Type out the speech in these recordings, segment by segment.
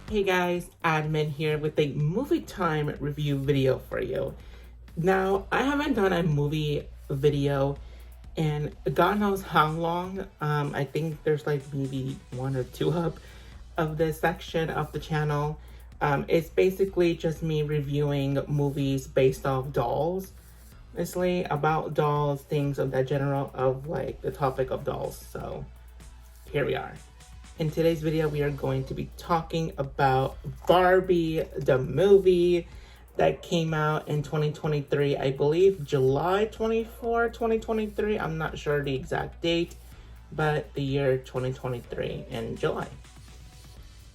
Hey guys, Admin here with a movie time review video for you. Now, I haven't done a movie video in God knows how long. I think there's like maybe one or two of this section of the channel. It's basically just me reviewing movies based off dolls. Honestly, about dolls, things of that general of like the topic of dolls. So here we are. In today's video, we are going to be talking about Barbie, the movie that came out in 2023. I believe July 24, 2023. I'm not sure the exact date, but the year 2023 in July.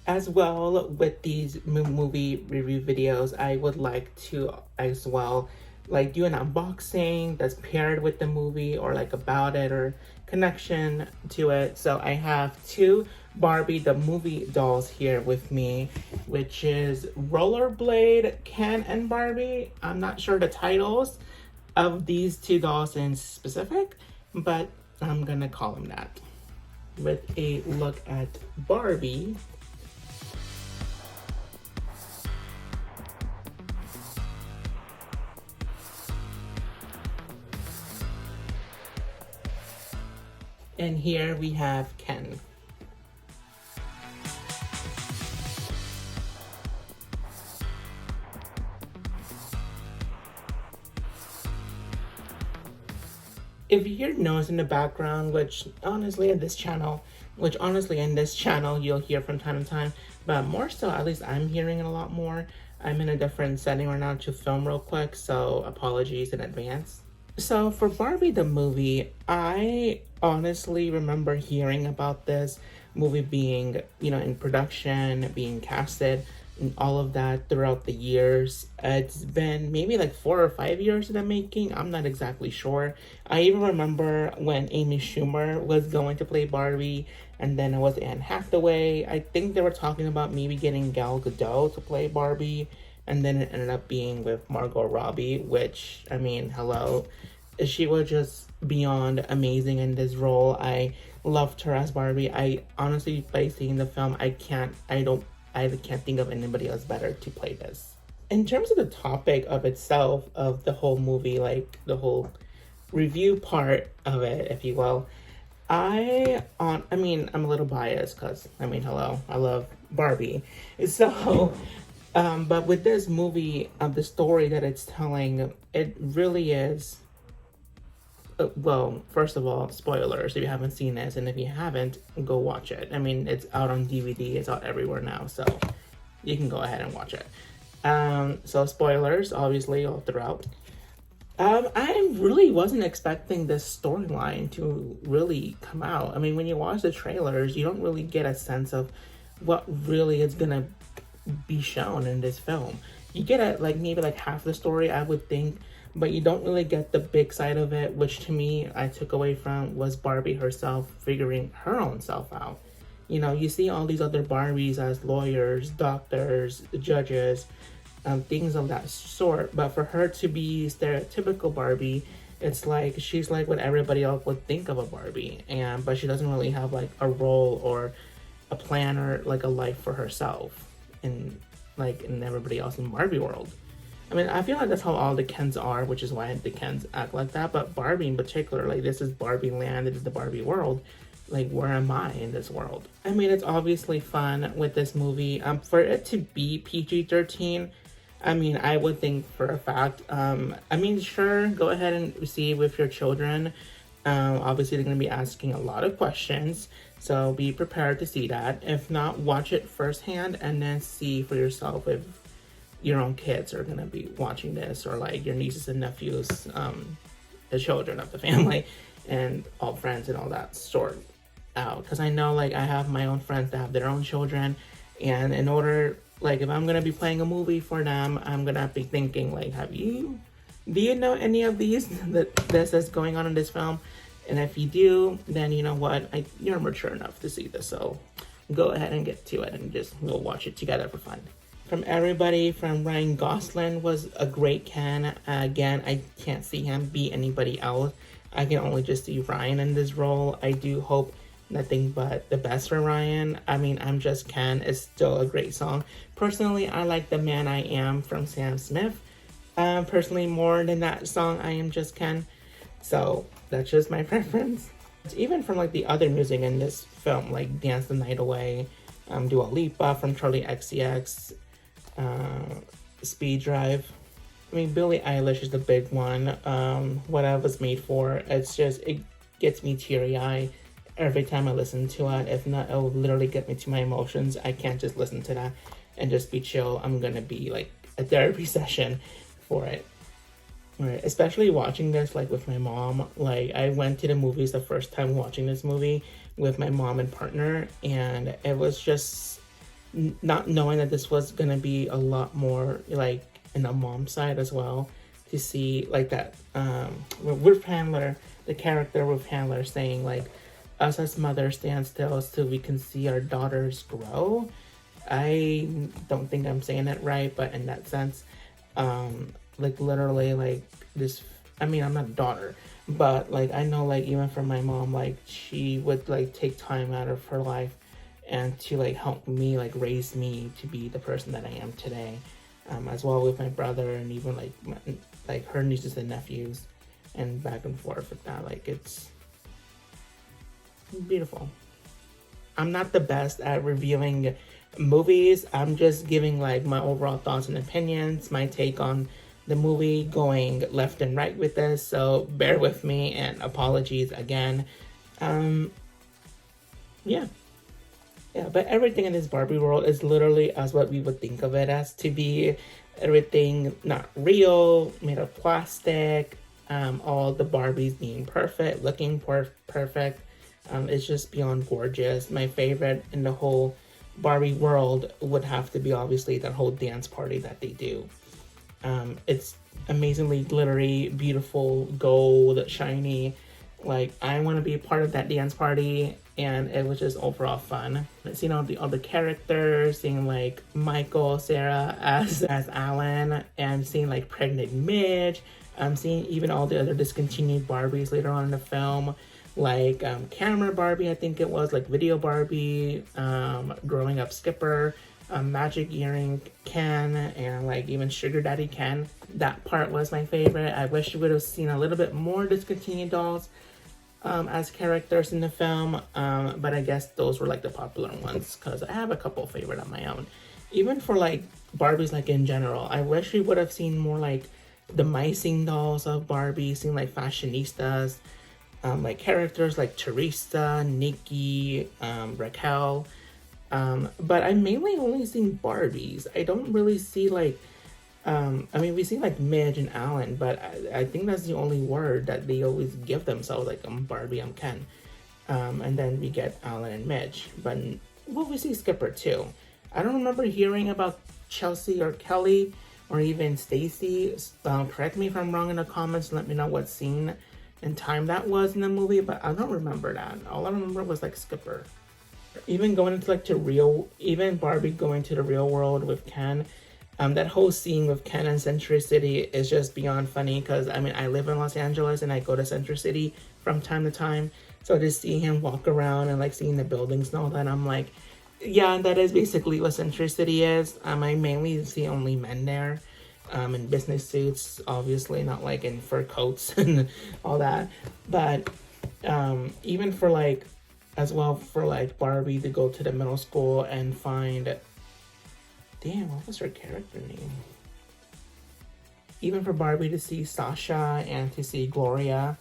As well, with these movie review videos, I would like to as well like do an unboxing that's paired with the movie or like about it or connection to it. So I have two Barbie the movie dolls here with me, which is Rollerblade, Ken and Barbie. I'm not sure the titles of these two dolls in specific, but I'm gonna call them that. With a look at Barbie. And here we have Ken. If you hear noise in the background, which honestly in this channel you'll hear from time to time, but more so, at least I'm hearing it a lot more. I'm in a different setting right now to film real quick, so apologies in advance. So for Barbie the movie, I honestly remember hearing about this movie being, in production, being casted, and all of that throughout the years. It's been maybe like 4 or 5 years in the making. I'm not exactly sure. I even remember when Amy Schumer was going to play Barbie, and then it was Anne Hathaway. I think they were talking about maybe getting Gal Gadot to play Barbie, and then it ended up being with Margot Robbie, which, I mean, hello. She was just beyond amazing in this role. I loved her as Barbie. I honestly, by seeing the film, I can't think of anybody else better to play this. In terms of the topic of itself, of the whole movie, like the whole review part of it, if you will, I'm a little biased because, hello, I love Barbie. So, but with this movie, the story that it's telling, it really is, well, first of all, spoilers if you haven't seen this, and if you haven't, go watch it. It's out on DVD, it's out everywhere now, so you can go ahead and watch it. So spoilers, obviously, all throughout. I really wasn't expecting this storyline to really come out. When you watch the trailers, you don't really get a sense of what really is gonna be shown in this film. You get maybe half the story, I would think, but you don't really get the big side of it, which to me, I took away from was Barbie herself figuring her own self out. You see all these other Barbies as lawyers, doctors, judges, things of that sort, but for her to be stereotypical Barbie, it's like she's like what everybody else would think of a Barbie, but she doesn't really have a role or a plan or a life for herself in everybody else in Barbie world. I feel like that's how all the Kens are, which is why the Kens act like that. But Barbie in particular, this is Barbie land, it is the Barbie world. Where am I in this world? It's obviously fun with this movie. For it to be PG-13, I would think for a fact. Sure, go ahead and see with your children. Obviously, they're going to be asking a lot of questions, so be prepared to see that. If not, watch it firsthand and then see for yourself if your own kids are going to be watching this, or your nieces and nephews, the children of the family, and all friends and all that sort out. Because I know, I have my own friends that have their own children, and in order, if I'm going to be playing a movie for them, I'm going to be thinking, do you know any of these, this is going on in this film? And if you do, then you know what, you're mature enough to see this, so go ahead and get to it, and we'll watch it together for fun. From everybody, from Ryan Gosling was a great Ken. Again, I can't see him be anybody else. I can only just see Ryan in this role. I do hope nothing but the best for Ryan. I mean, I'm Just Ken is still a great song. Personally, I like The Man I Am from Sam Smith. Personally, more than that song, I Am Just Ken. So that's just my preference. Even from like the other music in this film, like Dance the Night Away, Dua Lipa from Charlie XCX, Speed Drive. I mean, Billie Eilish is the big one. What I Was Made For. It's just, it gets me teary-eyed every time I listen to it. If not, it will literally get me to my emotions. I can't just listen to that and just be chill. I'm gonna be like a therapy session for it. Right. Especially watching this like with my mom. Like I went to the movies the first time watching this movie with my mom and partner, and it was just not knowing that this was gonna be a lot more like in the mom side as well, to see like that Ruth Handler, the character Ruth Handler saying like, us as mothers stand still so we can see our daughters grow. I don't think I'm saying it right, but in that sense, like literally like this, I mean, I'm not a daughter, but like I know like even from my mom, like she would like take time out of her life and to like help me like raise me to be the person that I am today, as well with my brother and even like her nieces and nephews, and back and forth with that. Like it's beautiful. I'm not the best at reviewing movies. I'm just giving like my overall thoughts and opinions, my take on the movie, going left and right with this, so bear with me and apologies again. Yeah, but everything in this Barbie world is literally as what we would think of it as to be. Everything not real, made of plastic, all the Barbies being perfect, looking perfect. It's just beyond gorgeous. My favorite in the whole Barbie world would have to be obviously that whole dance party that they do. It's amazingly glittery, beautiful, gold, shiny. Like I want to be a part of that dance party, and it was just overall fun. Seeing all the other characters, seeing like Michael, Sarah as Alan, and seeing like pregnant Midge. Seeing even all the other discontinued Barbies later on in the film, like camera Barbie, I think it was, like video Barbie, growing up Skipper, magic earring Ken, and like even sugar daddy Ken. That part was my favorite. I wish you would have seen a little bit more discontinued dolls as characters in the film, but I guess those were like the popular ones because I have a couple favorite on my own. Even for like Barbies, like in general, I wish we would have seen more like the micing dolls of Barbie, seen like fashionistas, like characters like Teresa, Nikki, Raquel. But I mainly only seen Barbies. I don't really see like, I mean, we see like Midge and Alan, but I think that's the only word that they always give themselves, like I'm Barbie, I'm Ken. And then we get Alan and Midge, but well, we see Skipper too. I don't remember hearing about Chelsea or Kelly or even Stacy. Correct me if I'm wrong in the comments and let me know what scene and time that was in the movie, but I don't remember that. All I remember was like Skipper. Even going into like even Barbie going to the real world with Ken, that whole scene with Ken in Century City is just beyond funny because I mean I live in Los Angeles and I go to Century City from time to time, so just seeing him walk around and like seeing the buildings and all that, I'm like, yeah, that is basically what Century City is. I mainly see only men there, in business suits, obviously not like in fur coats and all that, but even for like as well for like Barbie to go to the middle school and find, damn, what was her character name? Even for Barbie to see Sasha and to see Gloria,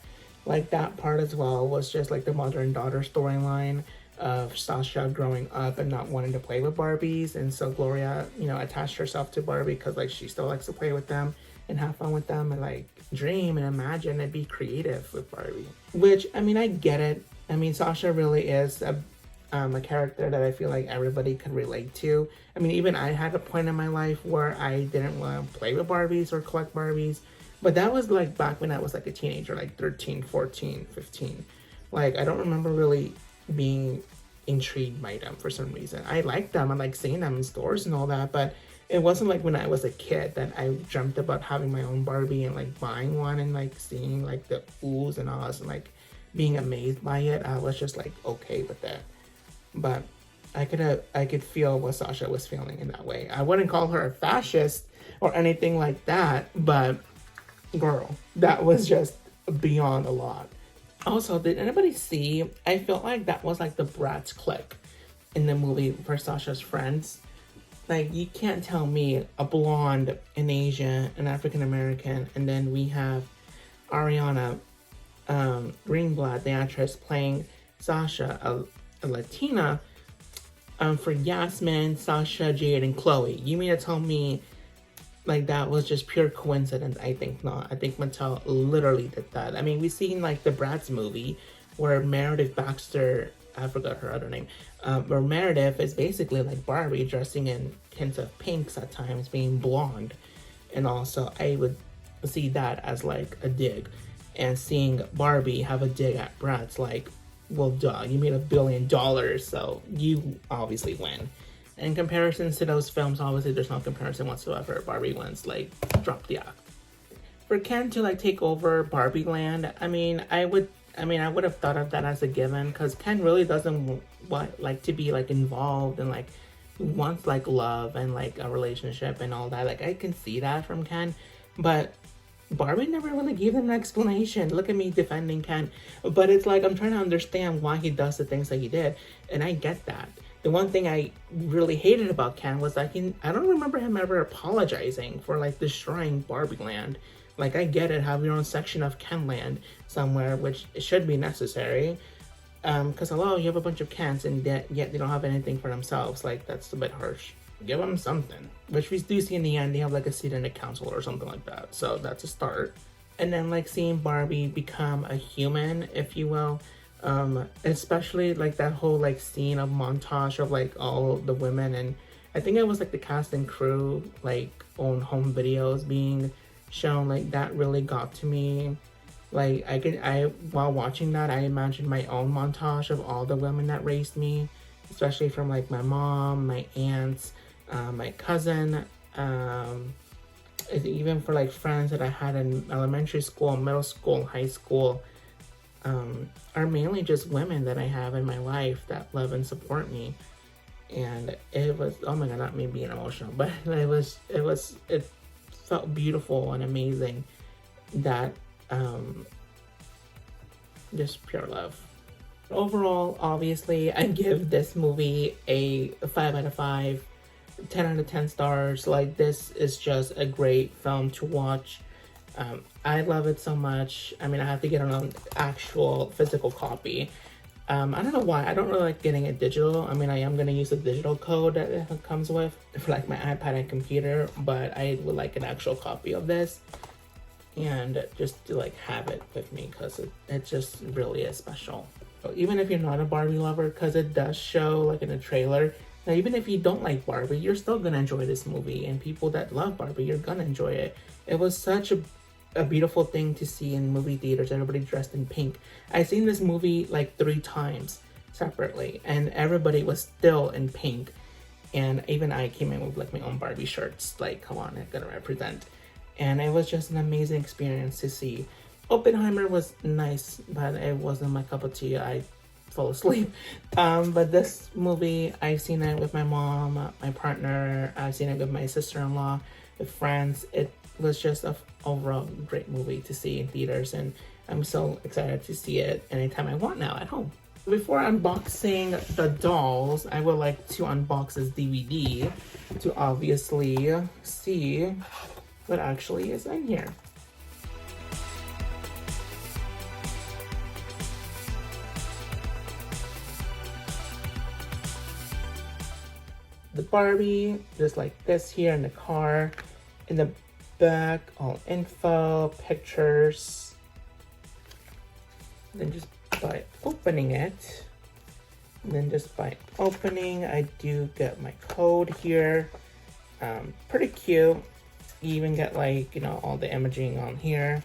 like that part as well was just like the mother and daughter storyline of Sasha growing up and not wanting to play with Barbies, and so Gloria, you know, attached herself to Barbie because like she still likes to play with them and have fun with them and like dream and imagine and be creative with Barbie. Which, I mean, I get it. I mean, Sasha really is a character that I feel like everybody could relate to. I mean, even I had a point in my life where I didn't want to play with Barbies or collect Barbies, but that was like back when I was like a teenager, like 13, 14, 15. Like, I don't remember really being intrigued by them for some reason. I liked them, I like seeing them in stores and all that, but it wasn't like when I was a kid that I dreamt about having my own Barbie and like buying one and like seeing like the oohs and ahs and like being amazed by it. I was just like okay with that. But I could feel what Sasha was feeling in that way. I wouldn't call her a fascist or anything like that, but girl, that was just beyond a lot. Also, did anybody see? I felt like that was like the Bratz clique in the movie for Sasha's friends. Like, you can't tell me a blonde, an Asian, an African American, and then we have Ariana Greenblatt, the actress, playing Sasha, a Latina, for Yasmin, Sasha, Jade, and Chloe. You mean to tell me like that was just pure coincidence? I think not. I think Mattel literally did that. I mean, we've seen like the Bratz movie where Meredith Baxter, I forgot her other name, where Meredith is basically like Barbie, dressing in hints of pinks at times, being blonde. And also, I would see that as like a dig. And seeing Barbie have a dig at Bratz, like, well, duh, you made $1 billion, so you obviously win. In comparisons to those films, obviously there's no comparison whatsoever. Barbie wins, like, drop the act. For Ken to like take over Barbie Land, I would have thought of that as a given, because Ken really doesn't want like to be like involved and like wants like love and like a relationship and all that. Like, I can see that from Ken, but Barbie never really gave him an explanation. Look at me defending Ken. But it's like, I'm trying to understand why he does the things that he did. And I get that. The one thing I really hated about Ken was that I don't remember him ever apologizing for like destroying Barbie Land. Like, I get it, have your own section of Ken Land somewhere, which should be necessary. Because hello, you have a bunch of Kens and yet they don't have anything for themselves. Like, that's a bit harsh. Give them something. Which we do see in the end, they have like a seat in the council or something like that. So that's a start. And then like seeing Barbie become a human, if you will. Especially like that whole like scene of montage of like all the women, and I think it was like the cast and crew like on home videos being shown. Like, that really got to me. Like, while watching that, I imagined my own montage of all the women that raised me, especially from like my mom, my aunts, my cousin, even for like friends that I had in elementary school, middle school, high school, are mainly just women that I have in my life that love and support me. And it was, oh my god, not me being emotional, but it felt beautiful and amazing that just pure love. Overall, obviously, I give this movie a 5 out of 5, 10 out of 10 stars. Like, this is just a great film to watch. I love it so much. I mean, I have to get an actual physical copy. I don't know why. I don't really like getting it digital. I mean, I am going to use a digital code that it comes with for like my iPad and computer, but I would like an actual copy of this. And just to like have it with me, because it just really is special. Even if you're not a Barbie lover, because it does show like in the trailer, now even if you don't like Barbie, you're still gonna enjoy this movie, and people that love Barbie, you're gonna enjoy it. It was such a beautiful thing to see in movie theaters, everybody dressed in pink. I've seen this movie like 3 times separately, and everybody was still in pink. And even I came in with like my own Barbie shirts, like, come on, I'm gonna represent. And it was just an amazing experience to see. Oppenheimer was nice, but it wasn't my cup of tea. I fell asleep. But this movie, I've seen it with my mom, my partner. I've seen it with my sister-in-law, with friends. It was just an overall great movie to see in theaters, and I'm so excited to see it anytime I want now at home. Before unboxing the dolls, I would like to unbox this DVD to obviously see what actually is in here. The Barbie, just like this here in the car. In the back, all info, pictures. Then just by opening it, I do get my code here. Pretty cute. You even get like, you know, all the imaging on here.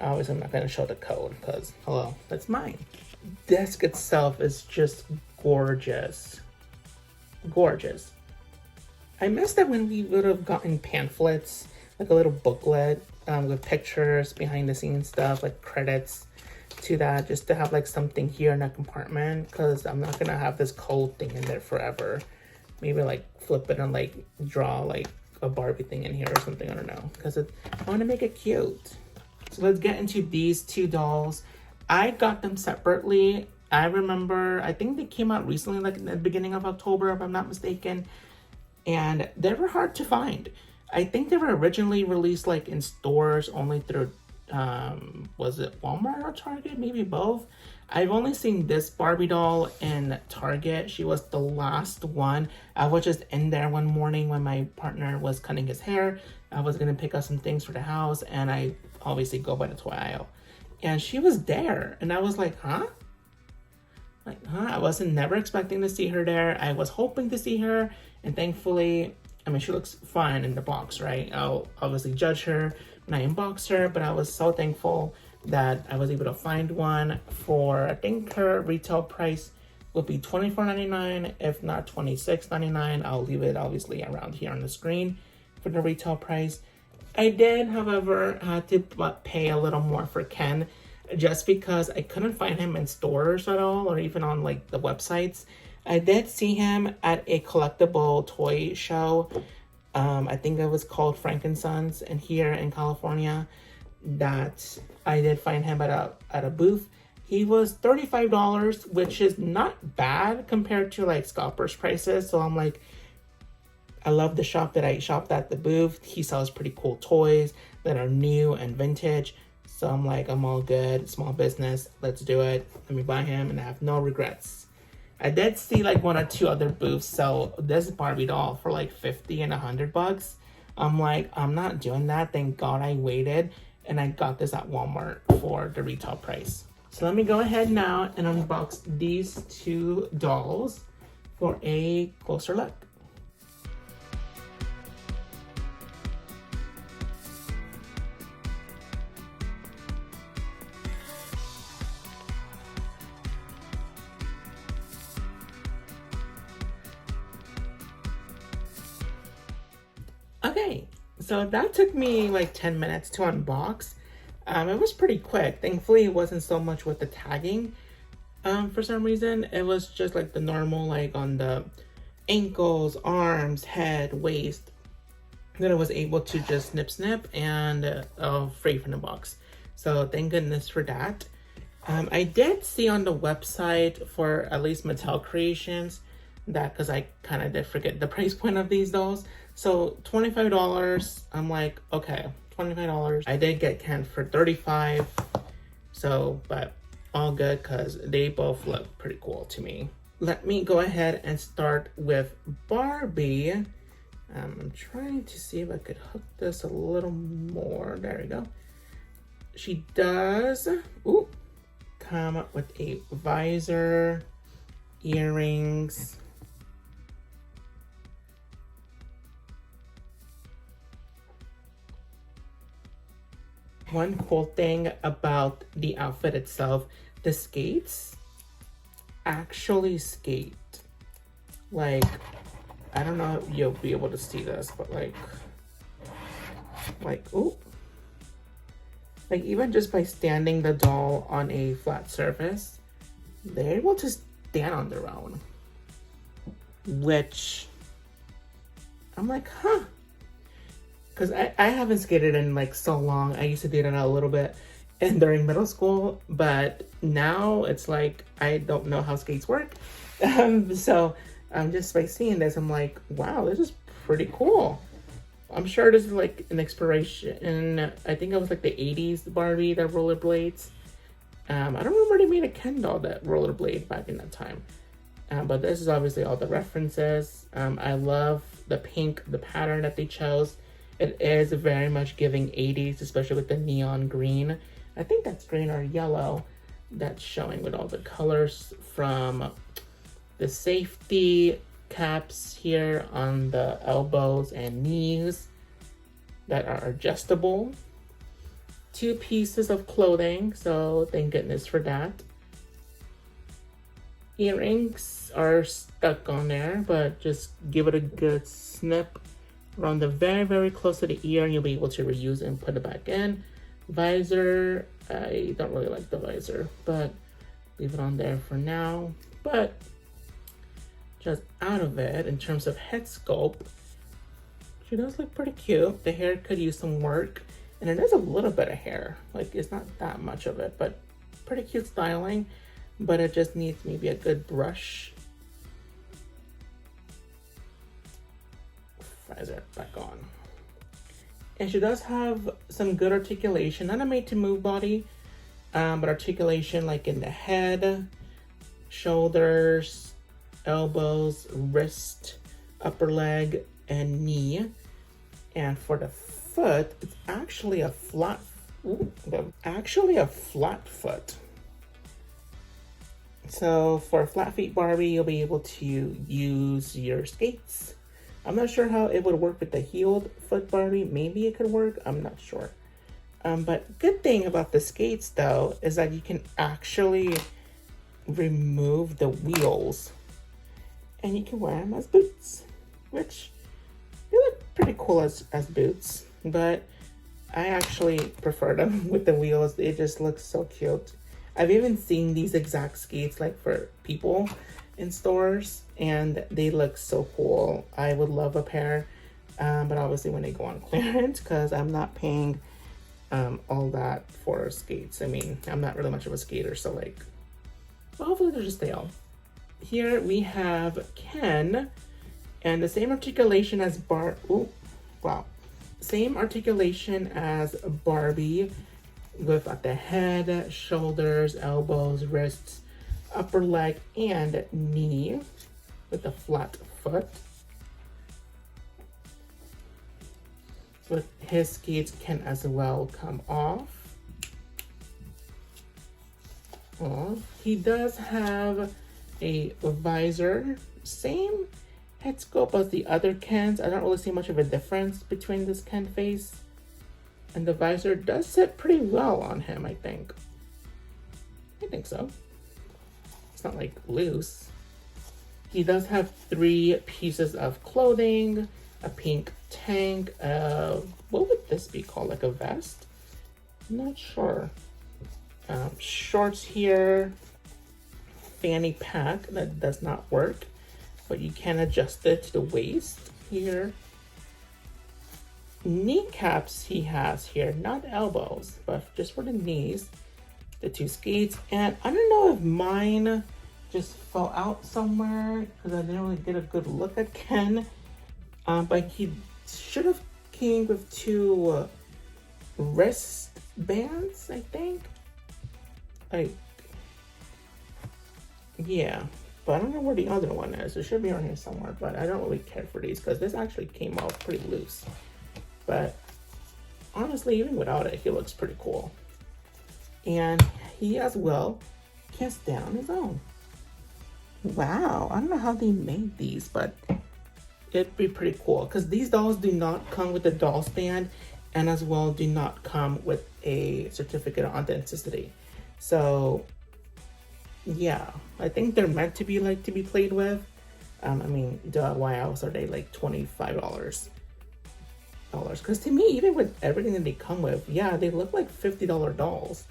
Obviously, I'm not going to show the code because, hello, that's mine. Disc itself is just gorgeous. Gorgeous. I missed that when we would have gotten pamphlets, like a little booklet with pictures, behind the scenes stuff, like credits. to that, just to have like something here in that compartment, because I'm not gonna have this cold thing in there forever. Maybe like flip it and like draw like a Barbie thing in here or something, I don't know, because I want to make it cute. So let's get into these two dolls. I got them separately. I remember, I think they came out recently, like in the beginning of October, if I'm not mistaken, and they were hard to find. I think they were originally released like in stores only through, was it Walmart or Target? Maybe both. I've only seen this Barbie doll in Target. She was the last one. I was just in there one morning when my partner was cutting his hair. I was gonna pick up some things for the house, and I obviously go by the toy aisle. And she was there, and I was like, huh? Like, huh? I wasn't never expecting to see her there. I was hoping to see her, and thankfully, I mean, she looks fine in the box, right? I'll obviously judge her when I unbox her, but I was so thankful that I was able to find one for, I think her retail price would be $24.99, if not $26.99. I'll leave it obviously around here on the screen for the retail price. I did, however, had to pay a little more for Ken, just because I couldn't find him in stores at all, or even on like the websites. I did see him at a collectible toy show. I think it was called Frankensons, and here in California, that I did find him at a booth. He was $35, which is not bad compared to like scalpers prices. So I'm like, I love the shop that I shopped at the booth. He sells pretty cool toys that are new and vintage. So I'm like, I'm all good. Small business. Let's do it. Let me buy him, and I have no regrets. I did see like one or two other booths sell this Barbie doll for like 50 and $100. I'm like, I'm not doing that. Thank God I waited, and I got this at Walmart for the retail price. So let me go ahead now and unbox these two dolls for a closer look. Okay, so that took me like 10 minutes to unbox. It was pretty quick. Thankfully, it wasn't so much with the tagging. For some reason, it was just like the normal, like on the ankles, arms, head, waist. Then I was able to just snip and free from the box. So thank goodness for that. I did see on the website for at least Mattel Creations that, because I kind of did forget the price point of these dolls. So $25, I'm like, okay, $25. I did get Ken for $35. So, but all good, because they both look pretty cool to me. Let me go ahead and start with Barbie. I'm trying to see if I could hook this a little more. There we go. She does come with a visor, earrings, one cool thing about the outfit itself, the skates actually skate. Like, I don't know if you'll be able to see this, but like, ooh. Like, even just by standing the doll on a flat surface, they're able to stand on their own. Which, I'm like, huh. Because I haven't skated in like so long. I used to do that a little bit and during middle school, but now it's like, I don't know how skates work. So just by seeing this, I'm like, wow, this is pretty cool. I'm sure this is like an inspiration. I think it was like the 80s Barbie that rollerblades. I don't remember they made a Ken doll that rollerblade back in that time. But this is obviously all the references. I love the pink, the pattern that they chose. It is very much giving 80s, especially with the neon green. I think that's green or yellow. That's showing with all the colors, from the safety caps here on the elbows and knees that are adjustable. 2 pieces of clothing, so thank goodness for that. Earrings are stuck on there, but just give it a good snip around the very, very close to the ear, and you'll be able to reuse it and put it back in. Visor, I don't really like the visor, but leave it on there for now. But just out of it, in terms of head sculpt, she does look pretty cute. The hair could use some work, and it is a little bit of hair. Like, it's not that much of it, but pretty cute styling. But it just needs maybe a good brush. Visor back on. And she does have some good articulation, not a made to move body, but articulation like in the head, shoulders, elbows, wrist, upper leg, and knee. And for the foot, it's actually a flat foot. So for flat feet Barbie, you'll be able to use your skates. I'm not sure how it would work with the heeled foot Barbie. Maybe it could work, I'm not sure. But good thing about the skates though, is that you can actually remove the wheels and you can wear them as boots, which they look pretty cool as boots, but I actually prefer them with the wheels. It just looks so cute. I've even seen these exact skates like for people in stores and they look so cool. I would love a pair, but obviously when they go on clearance, because I'm not paying all that for skates. I mean, I'm not really much of a skater, so like, well, hopefully they'll just stay on. Here we have Ken, and the same articulation as same articulation as Barbie, with like the head, shoulders, elbows, wrists, upper leg, and knee, with the flat foot. But his skates can as well come off. He does have a visor, same head sculpt as the other Kens. I don't really see much of a difference between this Ken face. And the visor does sit pretty well on him, I think. I think so. It's not like loose. He does have 3 pieces of clothing, a pink tank, what would this be called? Like a vest? I'm not sure. Shorts here, fanny pack that does not work, but you can adjust it to the waist here. Kneecaps he has here, not elbows, but just for the knees. The 2 skates, and I don't know if mine just fell out somewhere because I didn't really get a good look at Ken, but he should have came with 2 wrist bands, I think. Like, yeah, but I don't know where the other one is. It should be on here somewhere, but I don't really care for these because this actually came out pretty loose. But honestly, even without it, he looks pretty cool. And he as well can stand on his own. Wow, I don't know how they made these, but it'd be pretty cool because these dolls do not come with a doll stand and as well do not come with a certificate of authenticity. So yeah, I think they're meant to be like to be played with. I mean, why else are they like $25? Because to me, even with everything that they come with, yeah, they look like $50 dolls.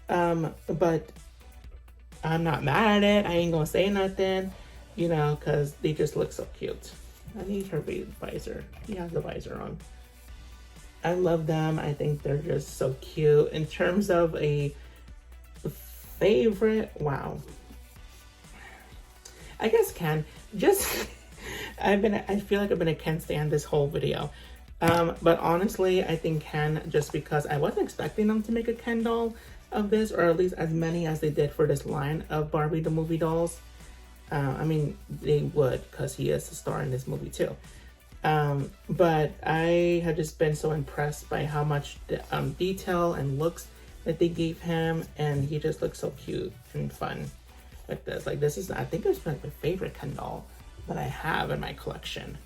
But I'm not mad at it. I ain't gonna say nothing, you know, because they just look so cute. I need her visor. He has the visor on. I love them. I think they're just so cute. In terms of a favorite, wow. I guess Ken. Just I feel like I've been a Ken stan this whole video. But honestly, I think Ken, just because I wasn't expecting them to make a Ken doll of this, or at least as many as they did for this line of Barbie the movie dolls. I mean, they would, because he is a star in this movie too. But I have just been so impressed by how much detail and looks that they gave him, and he just looks so cute and fun like this. Like, this is, I think it's like my favorite Ken doll that I have in my collection.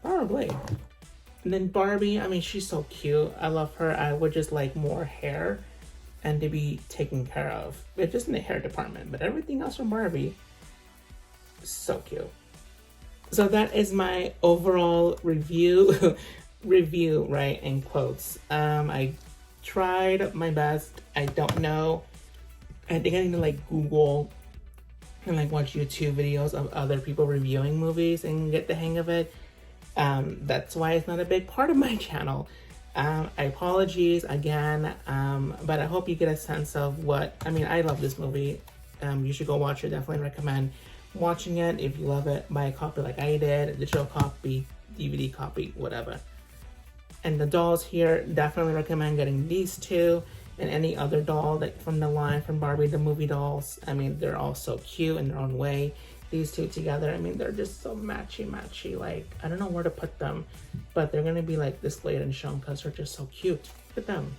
Probably. And then Barbie, I mean, she's so cute. I love her. I would just like more hair and to be taken care of. But just in the hair department. But everything else from Barbie, so cute. So that is my overall review, right, in quotes. I tried my best. I don't know. I think I need to like Google and like watch YouTube videos of other people reviewing movies and get the hang of it. That's why it's not a big part of my channel. I apologize again, but I hope you get a sense of what, I mean, I love this movie. You should go watch it. Definitely recommend watching it. If you love it, buy a copy like I did, digital copy, DVD copy, whatever. And the dolls here, definitely recommend getting these two and any other doll that from the line from Barbie, the movie dolls. I mean, they're all so cute in their own way. These two together, I mean, they're just so matchy. Like, I don't know where to put them, but they're gonna be like displayed and shown because they're just so cute. Look at them.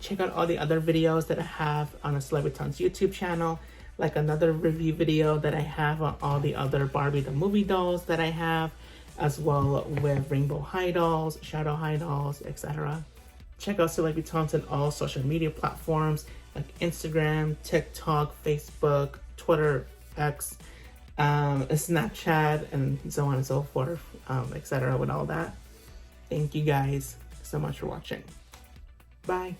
Check out all the other videos that I have on a Celebritants YouTube channel, like another review video that I have on all the other Barbie the movie dolls that I have, as well with Rainbow High dolls, Shadow High dolls, etc. Check out Celebritants on all social media platforms like Instagram, TikTok, Facebook, Twitter, X, Snapchat, and so on and so forth, etc. with all that. Thank you guys so much for watching. Bye.